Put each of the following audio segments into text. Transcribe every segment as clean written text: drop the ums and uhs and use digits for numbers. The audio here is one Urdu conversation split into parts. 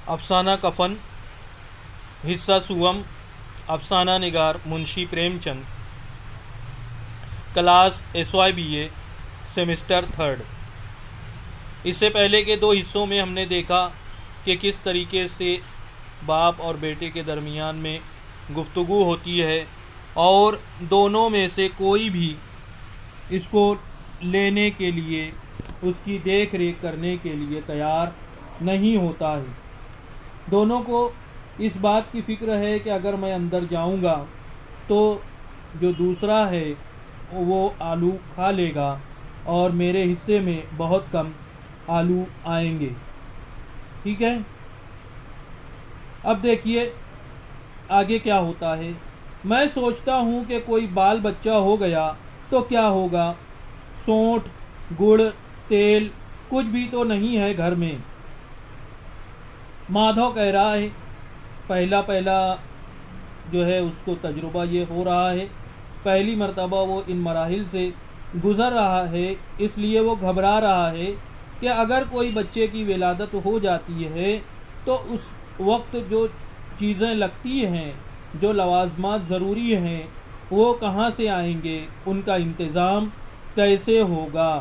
افسانہ کفن، حصہ سوم، افسانہ نگار Munshi Prem Chand, class SYBA semester 3۔ اس سے پہلے کے 2 حصوں میں ہم نے دیکھا کہ کس طریقے سے باپ اور بیٹے کے درمیان میں گفتگو ہوتی ہے اور دونوں میں سے کوئی بھی اس کو لینے کے لیے، اس کی دیکھ ریکھ کرنے کے لیے تیار نہیں ہوتا ہے۔ دونوں کو اس بات کی فکر ہے کہ اگر میں اندر جاؤں گا تو جو دوسرا ہے وہ آلو کھا لے گا اور میرے حصے میں بہت کم آلو آئیں گے۔ ٹھیک ہے، اب دیکھیے آگے کیا ہوتا ہے۔ میں سوچتا ہوں کہ کوئی بال بچہ ہو گیا تو کیا ہوگا، سونٹ، گڑ، تیل کچھ بھی تو نہیں ہے گھر میں۔ مادھو کہہ رہا ہے پہلا جو ہے اس کو تجربہ یہ ہو رہا ہے، پہلی مرتبہ وہ ان مراحل سے گزر رہا ہے، اس لیے وہ گھبرا رہا ہے کہ اگر کوئی بچے کی ولادت ہو جاتی ہے تو اس وقت جو چیزیں لگتی ہیں، جو لوازمات ضروری ہیں، وہ کہاں سے آئیں گے، ان کا انتظام کیسے ہوگا۔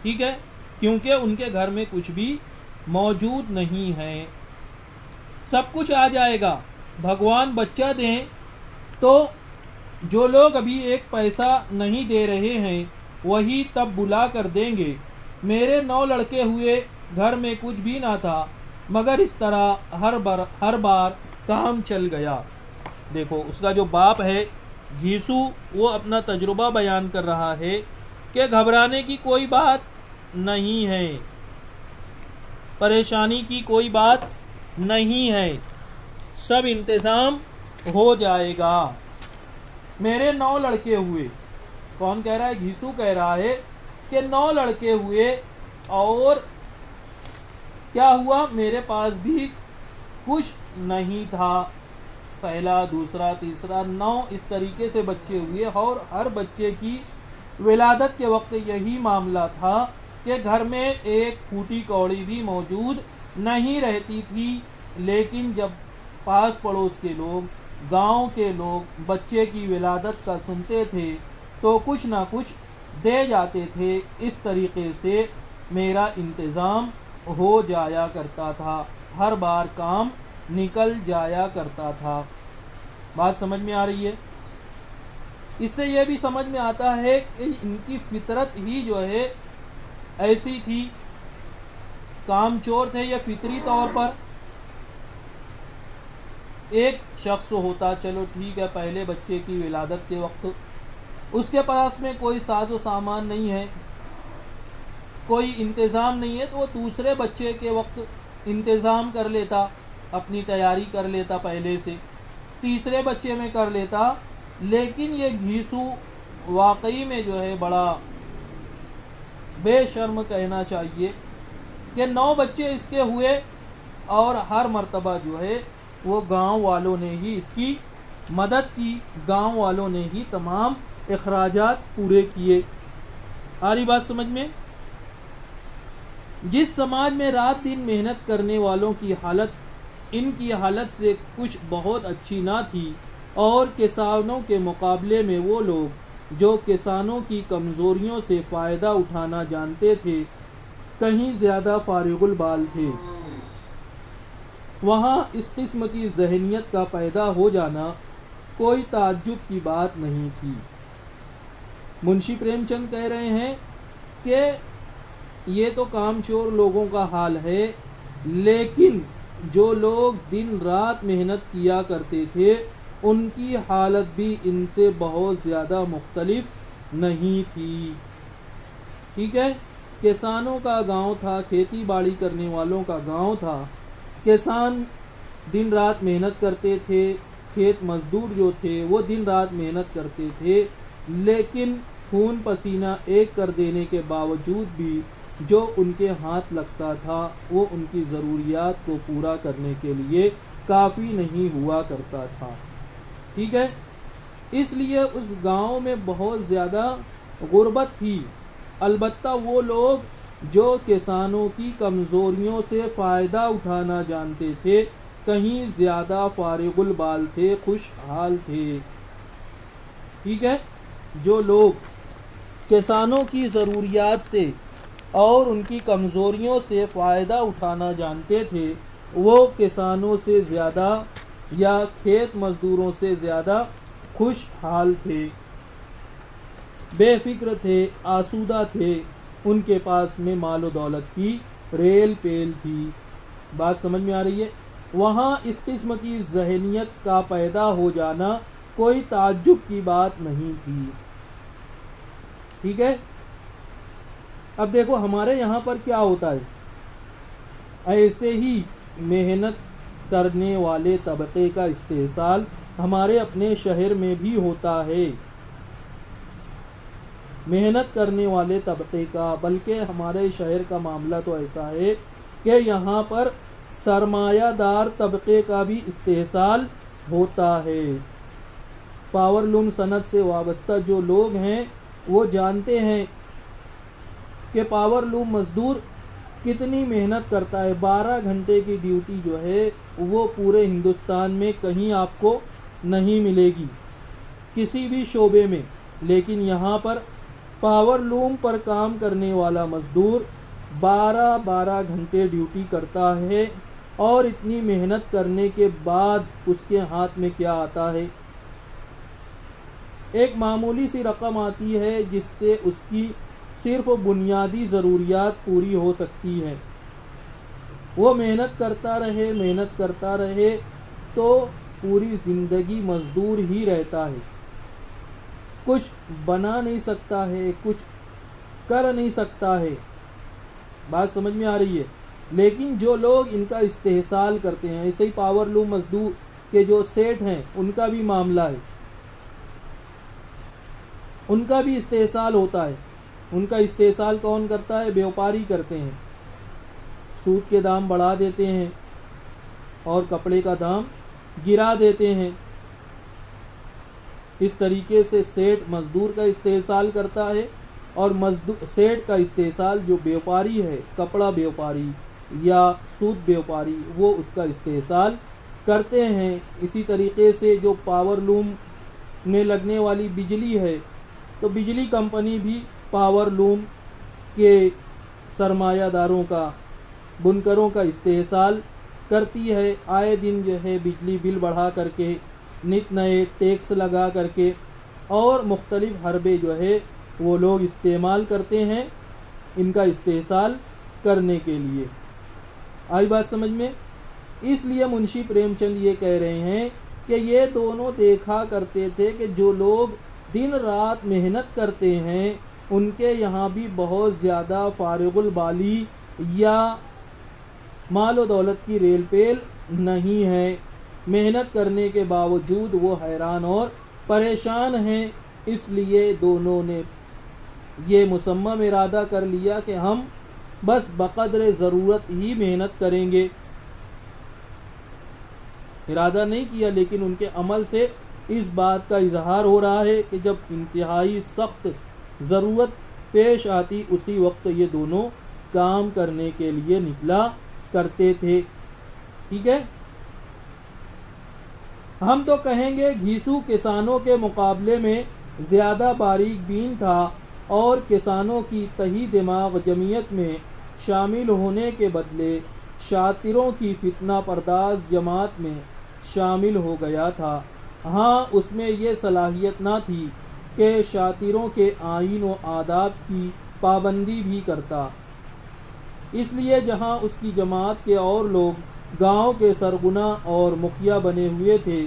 ٹھیک ہے، کیونکہ ان کے گھر میں کچھ بھی موجود نہیں ہے۔ سب کچھ آ جائے گا، بھگوان بچہ دیں تو جو لوگ ابھی 1 پیسہ نہیں دے رہے ہیں وہی تب بلا کر دیں گے۔ میرے 9 لڑکے ہوئے، گھر میں کچھ بھی نہ تھا، مگر اس طرح ہر بار کام چل گیا۔ دیکھو اس کا جو باپ ہے گھیسو، وہ اپنا تجربہ بیان کر رہا ہے کہ گھبرانے کی کوئی بات نہیں ہے، پریشانی کی کوئی بات نہیں ہے، سب انتظام ہو جائے گا۔ میرے 9 لڑکے ہوئے، کون کہہ رہا ہے؟ گھیسو کہہ رہا ہے کہ 9 لڑکے ہوئے اور کیا ہوا، میرے پاس بھی کچھ نہیں تھا، پہلا، دوسرا، تیسرا، 9 اس طریقے سے بچے ہوئے اور ہر بچے کی ولادت کے وقت یہی معاملہ تھا کہ گھر میں 1 پھوٹی کوڑی بھی موجود نہیں رہتی تھی، لیکن جب پاس پڑوس کے لوگ، گاؤں کے لوگ بچے کی ولادت کا سنتے تھے تو کچھ نہ کچھ دے جاتے تھے۔ اس طریقے سے میرا انتظام ہو جایا کرتا تھا، ہر بار کام نکل جایا کرتا تھا۔ بات سمجھ میں آ رہی ہے؟ اس سے یہ بھی سمجھ میں آتا ہے کہ ان کی فطرت ہی جو ہے ایسی تھی، کام چور تھے یہ فطری طور پر۔ ایک شخص ہوتا، چلو ٹھیک ہے، پہلے بچے کی ولادت کے وقت اس کے پاس میں کوئی ساز و سامان نہیں ہے، کوئی انتظام نہیں ہے، تو وہ دوسرے بچے کے وقت انتظام کر لیتا، اپنی تیاری کر لیتا پہلے سے، تیسرے بچے میں کر لیتا۔ لیکن یہ گھیسو واقعی میں جو ہے بڑا بے شرم کہنا چاہیے کہ 9 بچے اس کے ہوئے اور ہر مرتبہ جو ہے وہ گاؤں والوں نے ہی اس کی مدد کی، گاؤں والوں نے ہی تمام اخراجات پورے کیے۔ آ رہی بات سمجھ میں؟ جس سماج میں رات دن محنت کرنے والوں کی حالت ان کی حالت سے کچھ بہت اچھی نہ تھی، اور کسانوں کے مقابلے میں وہ لوگ جو کسانوں کی کمزوریوں سے فائدہ اٹھانا جانتے تھے کہیں زیادہ فارغ البال تھے، وہاں اس قسم کی ذہنیت کا پیدا ہو جانا کوئی تعجب کی بات نہیں تھی۔ منشی پریم چند کہہ رہے ہیں کہ یہ تو کام چور لوگوں کا حال ہے، لیکن جو لوگ دن رات محنت کیا کرتے تھے ان کی حالت بھی ان سے بہت زیادہ مختلف نہیں تھی۔ ٹھیک ہے، کسانوں کا گاؤں تھا، کھیتی باڑی کرنے والوں کا گاؤں تھا، کسان دن رات محنت کرتے تھے، کھیت مزدور جو تھے وہ دن رات محنت کرتے تھے، لیکن خون پسینہ ایک کر دینے کے باوجود بھی جو ان کے ہاتھ لگتا تھا وہ ان کی ضروریات کو پورا کرنے کے لیے کافی نہیں ہوا کرتا تھا۔ ٹھیک ہے، اس لیے اس گاؤں میں بہت زیادہ غربت تھی۔ البتہ وہ لوگ جو کسانوں کی کمزوریوں سے فائدہ اٹھانا جانتے تھے کہیں زیادہ فارغ البال تھے، خوشحال تھے۔ ٹھیک ہے، جو لوگ کسانوں کی ضروریات سے اور ان کی کمزوریوں سے فائدہ اٹھانا جانتے تھے وہ کسانوں سے زیادہ یا کھیت مزدوروں سے زیادہ خوشحال تھے، بے فکر تھے، آسودہ تھے، ان کے پاس میں مال و دولت کی ریل پیل تھی۔ بات سمجھ میں آ رہی ہے؟ وہاں اس قسم کی ذہنیت کا پیدا ہو جانا کوئی تعجب کی بات نہیں تھی۔ ٹھیک ہے، اب دیکھو ہمارے یہاں پر کیا ہوتا ہے، ایسے ہی محنت کرنے والے طبقے کا استحصال ہمارے اپنے شہر میں بھی ہوتا ہے، محنت کرنے والے طبقے کا، بلکہ ہمارے شہر کا معاملہ تو ایسا ہے کہ یہاں پر سرمایہ دار طبقے کا بھی استحصال ہوتا ہے۔ پاور لوم صنعت سے وابستہ جو لوگ ہیں وہ جانتے ہیں کہ پاور لوم مزدور کتنی محنت کرتا ہے۔ 12 گھنٹے کی ڈیوٹی جو ہے وہ پورے ہندوستان میں کہیں آپ کو نہیں ملے گی کسی بھی شعبے میں، لیکن یہاں پر پاور لوم پر کام کرنے والا مزدور 12 گھنٹے ڈیوٹی کرتا ہے، اور اتنی محنت کرنے کے بعد اس کے ہاتھ میں کیا آتا ہے؟ ایک معمولی سی رقم آتی ہے جس سے اس کی صرف بنیادی ضروریات پوری ہو سکتی ہیں۔ وہ محنت کرتا رہے تو پوری زندگی مزدور ہی رہتا ہے، کچھ بنا نہیں سکتا ہے، کچھ کر نہیں سکتا ہے۔ بات سمجھ میں آ رہی ہے؟ لیکن جو لوگ ان کا استحصال کرتے ہیں، ایسے ہی پاور لوم مزدور کے جو سیٹ ہیں ان کا بھی معاملہ ہے، ان کا بھی استحصال ہوتا ہے۔ ان کا استحصال کون کرتا ہے؟ بیوپاری کرتے ہیں، سود کے دام بڑھا دیتے ہیں اور کپڑے کا دام گرا دیتے ہیں۔ اس طریقے سے سیٹ مزدور کا استحصال کرتا ہے، اور سیٹ کا استحصال جو بیوپاری ہے، کپڑا بیوپاری یا سود بیوپاری، وہ اس کا استحصال کرتے ہیں۔ اسی طریقے سے جو پاور لوم میں لگنے والی بجلی ہے، تو بجلی کمپنی بھی پاور لوم کے سرمایہ داروں کا، بنکروں کا استحصال کرتی ہے۔ آئے دن جو ہے بجلی بل بڑھا کر کے، نت نئے ٹیکس لگا کر کے، اور مختلف حربے جو ہے وہ لوگ استعمال کرتے ہیں ان کا استحصال کرنے کے لیے۔ آئی بات سمجھ میں؟ اس لیے منشی پریم چند یہ کہہ رہے ہیں کہ یہ دونوں دیکھا کرتے تھے کہ جو لوگ دن رات محنت کرتے ہیں ان کے یہاں بھی بہت زیادہ فارغ البالی یا مال و دولت کی ریل پیل نہیں ہے، محنت کرنے کے باوجود وہ حیران اور پریشان ہیں۔ اس لیے دونوں نے یہ مصمم ارادہ کر لیا کہ ہم بس بقدر ضرورت ہی محنت کریں گے۔ ارادہ نہیں کیا، لیکن ان کے عمل سے اس بات کا اظہار ہو رہا ہے کہ جب انتہائی سخت ضرورت پیش آتی اسی وقت یہ دونوں کام کرنے کے لیے نکلا کرتے تھے۔ ٹھیک ہے، ہم تو کہیں گے گھیسو کسانوں کے مقابلے میں زیادہ باریک بین تھا، اور کسانوں کی تہی دماغ جمعیت میں شامل ہونے کے بدلے شاطروں کی فتنہ پرداز جماعت میں شامل ہو گیا تھا۔ ہاں، اس میں یہ صلاحیت نہ تھی کہ شاطروں کے آئین و آداب کی پابندی بھی کرتا، اس لیے جہاں اس کی جماعت کے اور لوگ گاؤں کے سرغنہ اور مکھیا بنے ہوئے تھے،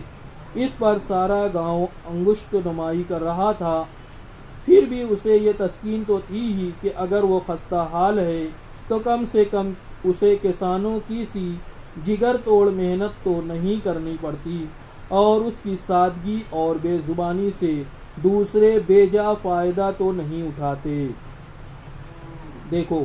اس پر سارا گاؤں انگشت نمائی کر رہا تھا، پھر بھی اسے یہ تسکین تو تھی ہی کہ اگر وہ خستہ حال ہے تو کم سے کم اسے کسانوں کی سی جگر توڑ محنت تو نہیں کرنی پڑتی، اور اس کی سادگی اور بے زبانی سے دوسرے بے جا فائدہ تو نہیں اٹھاتے۔ دیکھو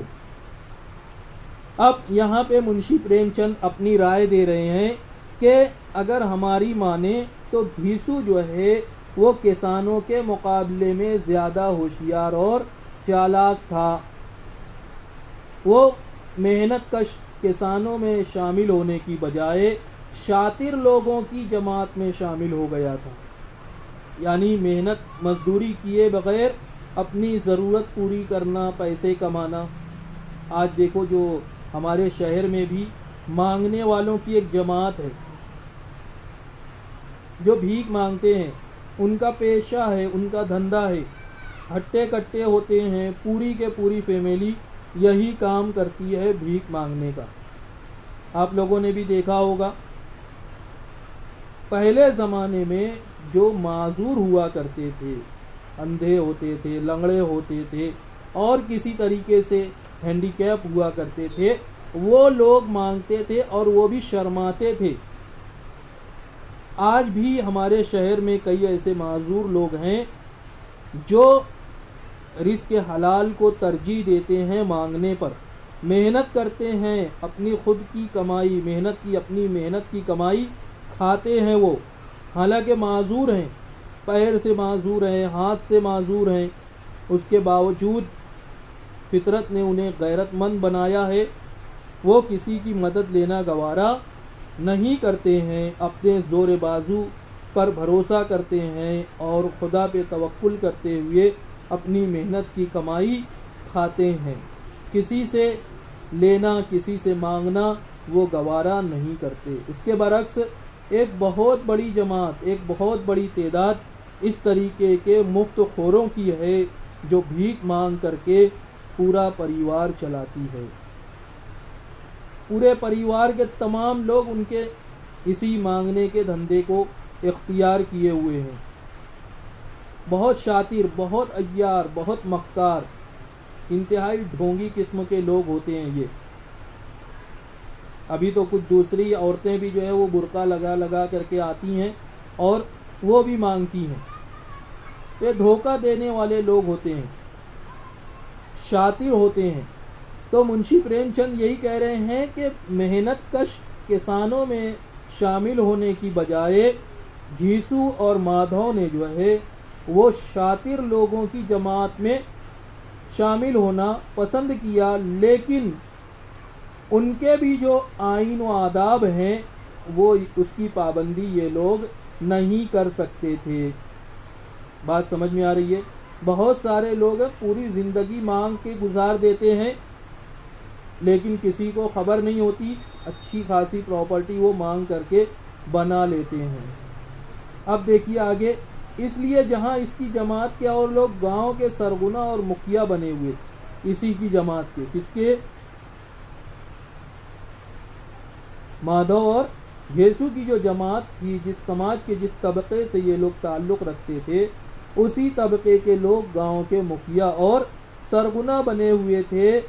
اب یہاں پہ منشی پریم چند اپنی رائے دے رہے ہیں کہ اگر ہماری مانیں تو گھیسو جو ہے وہ کسانوں کے مقابلے میں زیادہ ہوشیار اور چالاک تھا۔ وہ محنت کش کسانوں میں شامل ہونے کی بجائے شاطر لوگوں کی جماعت میں شامل ہو گیا تھا، یعنی محنت مزدوری کیے بغیر اپنی ضرورت پوری کرنا، پیسے کمانا۔ آج دیکھو جو ہمارے شہر میں بھی مانگنے والوں کی ایک جماعت ہے، جو بھیک مانگتے ہیں، ان کا پیشہ ہے، ان کا دھندا ہے، ہٹے کٹے ہوتے ہیں، پوری کے پوری فیملی یہی کام کرتی ہے، بھیک مانگنے کا۔ آپ لوگوں نے بھی دیکھا ہوگا پہلے زمانے میں جو معذور ہوا کرتے تھے، اندھے ہوتے تھے، لنگڑے ہوتے تھے اور کسی طریقے سے ہینڈی کیپ ہوا کرتے تھے، وہ لوگ مانگتے تھے اور وہ بھی شرماتے تھے۔ آج بھی ہمارے شہر میں کئی ایسے معذور لوگ ہیں جو رزق حلال کو ترجیح دیتے ہیں مانگنے پر، محنت کرتے ہیں، اپنی خود کی کمائی، اپنی محنت کی کمائی کھاتے ہیں وہ، حالانکہ معذور ہیں، پیر سے معذور ہیں، ہاتھ سے معذور ہیں، اس کے باوجود فطرت نے انہیں غیرت مند بنایا ہے، وہ کسی کی مدد لینا گوارا نہیں کرتے ہیں، اپنے زور بازو پر بھروسہ کرتے ہیں اور خدا پہ توکل کرتے ہوئے اپنی محنت کی کمائی کھاتے ہیں، کسی سے لینا، کسی سے مانگنا وہ گوارا نہیں کرتے۔ اس کے برعکس ایک بہت بڑی جماعت، ایک بہت بڑی تعداد اس طریقے کے مفت خوروں کی ہے جو بھیک مانگ کر کے پورا پریوار چلاتی ہے۔ پورے پریوار کے تمام لوگ ان کے اسی مانگنے کے دھندے کو اختیار کیے ہوئے ہیں۔ بہت شاطر، بہت عیار، بہت مکار، انتہائی ڈھونگی قسم کے لوگ ہوتے ہیں یہ۔ ابھی تو کچھ دوسری عورتیں بھی جو ہے وہ برقع لگا کر کے آتی ہیں اور وہ بھی مانگتی ہیں۔ یہ دھوکہ دینے والے لوگ ہوتے ہیں، شاطر ہوتے ہیں۔ تو منشی پریم چند یہی کہہ رہے ہیں کہ محنت کش کسانوں میں شامل ہونے کی بجائے گھیسو اور مادھو نے جو ہے وہ شاطر لوگوں کی جماعت میں شامل ہونا پسند کیا، لیکن ان کے بھی جو آئین و آداب ہیں وہ اس کی پابندی یہ لوگ نہیں کر سکتے تھے۔ بات سمجھ میں آ رہی ہے؟ بہت سارے لوگ پوری زندگی مانگ کے گزار دیتے ہیں، لیکن کسی کو خبر نہیں ہوتی، اچھی خاصی پراپرٹی وہ مانگ کر کے بنا لیتے ہیں۔ اب دیکھیے آگے، اس لیے جہاں اس کی جماعت کے اور لوگ گاؤں کے سرغنہ اور مکھیا بنے ہوئے، اسی کی جماعت کے، کس کے؟ مادھو اور گھیسو کی جو جماعت تھی، جس سماج کے جس طبقے سے یہ لوگ تعلق رکھتے تھے، اسی طبقے کے لوگ گاؤں کے مکھیا اور سرغنہ بنے ہوئے تھے،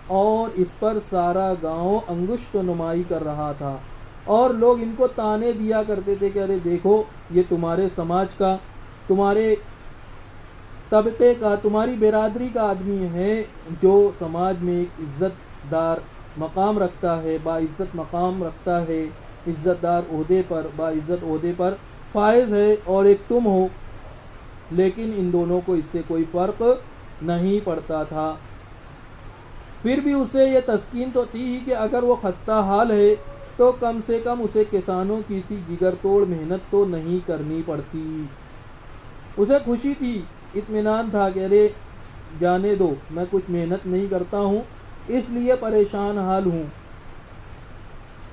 اور اس پر سارا گاؤں انگشت نمائی کر رہا تھا، اور لوگ ان کو تانے دیا کرتے تھے کہ ارے دیکھو یہ تمہارے سماج کا، تمہارے طبقے کا، تمہاری برادری کا آدمی ہے جو سماج میں ایک عزت دار مقام رکھتا ہے، باعزت مقام رکھتا ہے، عزت دار عہدے پر، باعزت عہدے پر فائز ہے، اور ایک تم ہو۔ لیکن ان دونوں کو اس سے کوئی فرق نہیں پڑتا تھا۔ پھر بھی اسے یہ تسکین تو تھی ہی کہ اگر وہ خستہ حال ہے تو کم سے کم اسے کسانوں کی سی جگر توڑ محنت تو نہیں کرنی پڑتی۔ اسے خوشی تھی، اطمینان تھا کہ ارے جانے دو، میں کچھ محنت نہیں کرتا ہوں، اس لیے پریشان حال ہوں۔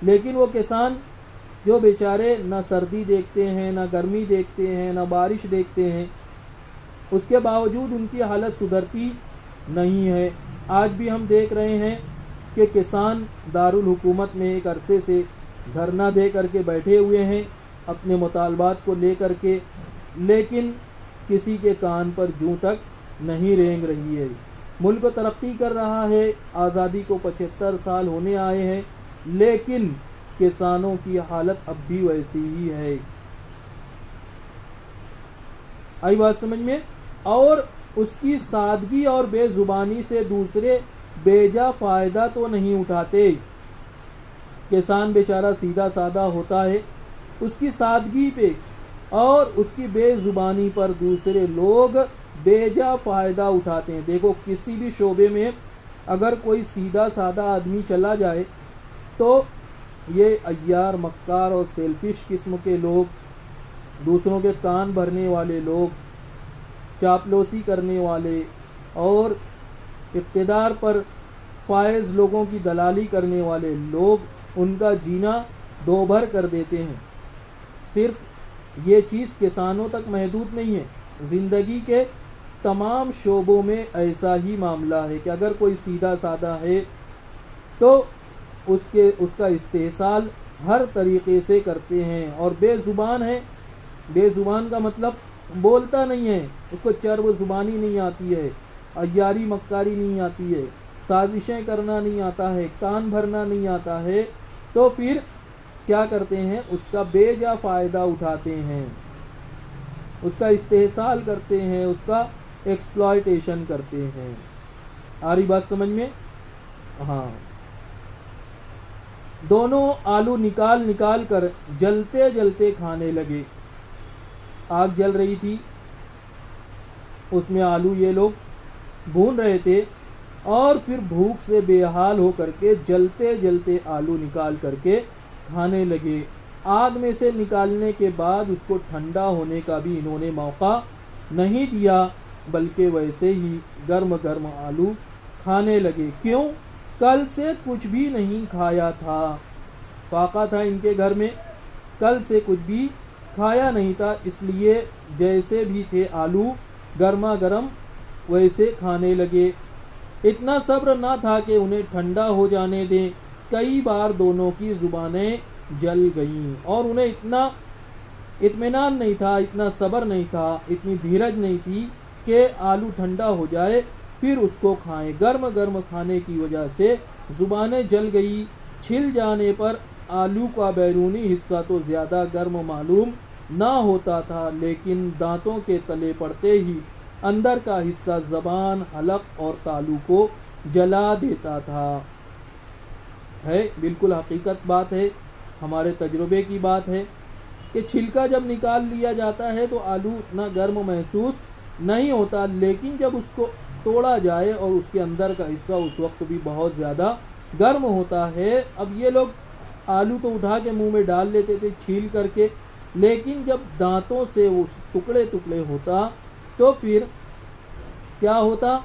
لیکن وہ کسان جو بیچارے نہ سردی دیکھتے ہیں، نہ گرمی دیکھتے ہیں، نہ بارش دیکھتے ہیں، اس کے باوجود ان کی حالت سدھرتی نہیں ہے۔ آج بھی ہم دیکھ رہے ہیں کہ کسان دارالحکومت میں ایک عرصے سے دھرنا دے کر کے بیٹھے ہوئے ہیں اپنے مطالبات کو لے کر کے، لیکن کسی کے کان پر جوں تک نہیں رینگ رہی ہے۔ ملک ترقی کر رہا ہے، آزادی کو 75 سال ہونے آئے ہیں، لیکن کسانوں کی حالت اب بھی ویسی ہی ہے۔ آئی بات سمجھ میں؟ اور اس کی سادگی اور بے زبانی سے دوسرے بیجا فائدہ تو نہیں اٹھاتے۔ کسان بیچارہ سیدھا سادہ ہوتا ہے، اس کی سادگی پہ اور اس کی بے زبانی پر دوسرے لوگ بیجا فائدہ اٹھاتے ہیں۔ دیکھو کسی بھی شعبے میں اگر کوئی سیدھا سادہ آدمی چلا جائے تو یہ عیار، مکار اور سیلفش قسم کے لوگ، دوسروں کے کان بھرنے والے لوگ، چاپلوسی کرنے والے اور اقتدار پر فائز لوگوں کی دلالی کرنے والے لوگ ان کا جینا دوبھر کر دیتے ہیں۔ صرف یہ چیز کسانوں تک محدود نہیں ہے، زندگی کے تمام شعبوں میں ایسا ہی معاملہ ہے کہ اگر کوئی سیدھا سادہ ہے تو اس کا استحصال ہر طریقے سے کرتے ہیں، اور بے زبان ہے، بے زبان کا مطلب بولتا نہیں ہے، اس کو چرب زبانی نہیں آتی ہے، عیاری مکاری نہیں آتی ہے، سازشیں کرنا نہیں آتا ہے، کان بھرنا نہیں آتا ہے، تو پھر کیا کرتے ہیں؟ اس کا بے جا فائدہ اٹھاتے ہیں، اس کا استحصال کرتے ہیں، اس کا ایکسپلائٹیشن کرتے ہیں۔ آ رہی بات سمجھ میں؟ ہاں۔ دونوں آلو نکال نکال کر جلتے جلتے کھانے لگے۔ آگ جل رہی تھی، اس میں آلو یہ لوگ بھون رہے تھے، اور پھر بھوک سے بے حال ہو کر کے جلتے جلتے آلو نکال کر کے کھانے لگے۔ آگ میں سے نکالنے کے بعد اس کو ٹھنڈا ہونے کا بھی انہوں نے موقع نہیں دیا، بلکہ ویسے ہی گرم گرم آلو کھانے لگے۔ کیوں؟ کل سے کچھ بھی نہیں کھایا تھا، فاقہ تھا ان کے گھر میں، کل سے کچھ بھی کھایا نہیں تھا، اس لیے جیسے بھی تھے آلو گرما گرم ویسے کھانے لگے۔ اتنا صبر نہ تھا کہ انہیں ٹھنڈا ہو جانے دیں، کئی بار دونوں کی زبانیں جل گئیں، اور انہیں اتنا اطمینان نہیں تھا، اتنا صبر نہیں تھا، اتنی دھیرج نہیں تھی کہ آلو ٹھنڈا ہو جائے پھر اس کو کھائیں۔ گرم گرم کھانے کی وجہ سے زبانیں جل گئی۔ چھل جانے پر آلو کا بیرونی حصہ تو زیادہ گرم معلوم نہ ہوتا تھا، لیکن دانتوں کے تلے پڑتے ہی اندر کا حصہ زبان، حلق اور تالو کو جلا دیتا تھا۔ ہے بالکل حقیقت بات ہے، ہمارے تجربے کی بات ہے کہ چھلکا جب نکال لیا جاتا ہے تو آلو اتنا گرم محسوس نہیں ہوتا، لیکن جب اس کو توڑا جائے اور اس کے اندر کا حصہ اس وقت بھی بہت زیادہ گرم ہوتا ہے۔ اب یہ لوگ آلو تو اٹھا کے منہ میں ڈال لیتے تھے چھیل کر کے، لیکن جب دانتوں سے اس ٹکڑے ٹکڑے ہوتا تو پھر کیا ہوتا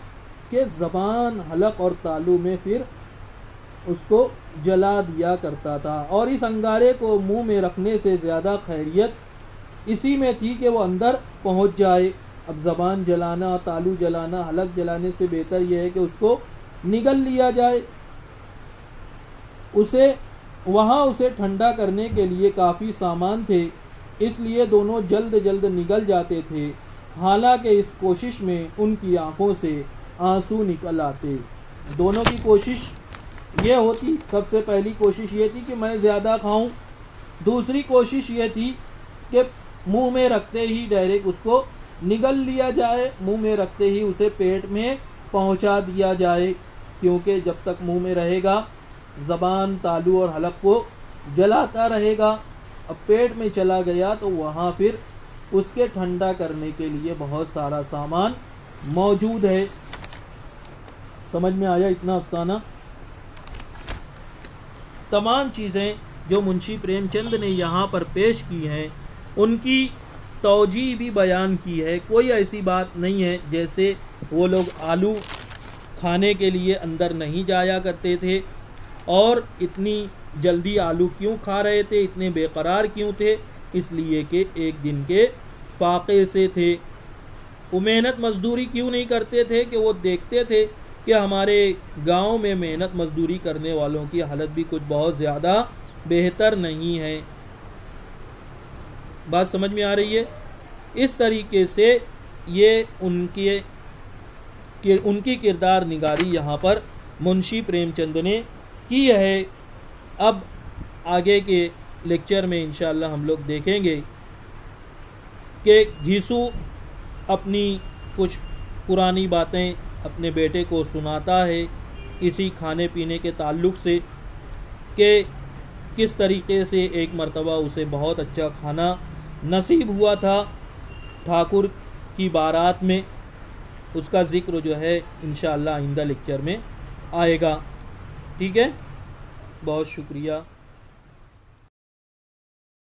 کہ زبان، حلق اور تالو میں پھر اس کو جلا دیا کرتا تھا، اور اس انگارے کو منہ میں رکھنے سے زیادہ خیریت اسی میں تھی کہ وہ اندر پہنچ جائے۔ اب زبان جلانا، تالو جلانا، حلق جلانے سے بہتر یہ ہے کہ اس کو نگل لیا جائے۔ اسے ٹھنڈا کرنے کے لیے کافی سامان تھے، اس لیے دونوں جلد جلد نگل جاتے تھے، حالانکہ اس کوشش میں ان کی آنکھوں سے آنسو نکل آتے۔ دونوں کی کوشش یہ ہوتی، سب سے پہلی کوشش یہ تھی کہ میں زیادہ کھاؤں، دوسری کوشش یہ تھی کہ منہ میں رکھتے ہی ڈائریکٹ اس کو نگل لیا جائے، منہ میں رکھتے ہی اسے پیٹ میں پہنچا دیا جائے، کیونکہ جب تک منہ میں رہے گا زبان، تالو اور حلق کو جلاتا رہے گا۔ اب پیٹ میں چلا گیا تو وہاں پھر اس کے ٹھنڈا کرنے کے لیے بہت سارا سامان موجود ہے۔ سمجھ میں آیا اتنا افسانہ؟ تمام چیزیں جو منشی پریم چند نے یہاں پر پیش کی ہیں ان کی توجیہ بھی بیان کی ہے۔ کوئی ایسی بات نہیں ہے جیسے وہ لوگ آلو کھانے کے لیے اندر نہیں جایا کرتے تھے، اور اتنی جلدی آلو کیوں کھا رہے تھے، اتنے بے قرار کیوں تھے؟ اس لیے کہ ایک دن کے فاقے سے تھے۔ وہ محنت مزدوری کیوں نہیں کرتے تھے؟ کہ وہ دیکھتے تھے کہ ہمارے گاؤں میں محنت مزدوری کرنے والوں کی حالت بھی کچھ بہت زیادہ بہتر نہیں ہے۔ بات سمجھ میں آ رہی ہے؟ اس طریقے سے یہ ان کی کردار نگاری یہاں پر منشی پریم چند نے کی ہے۔ اب آگے کے لیکچر میں انشاءاللہ ہم لوگ دیکھیں گے کہ گھیسو اپنی کچھ پرانی باتیں اپنے بیٹے کو سناتا ہے اسی کھانے پینے کے تعلق سے، کہ کس طریقے سے ایک مرتبہ اسے بہت اچھا کھانا نصیب ہوا تھا ٹھاکر کی بارات میں۔ اس کا ذکر جو ہے انشاءاللہ آئندہ لیکچر میں آئے گا. ٹھیک ہے، بہت شکریہ.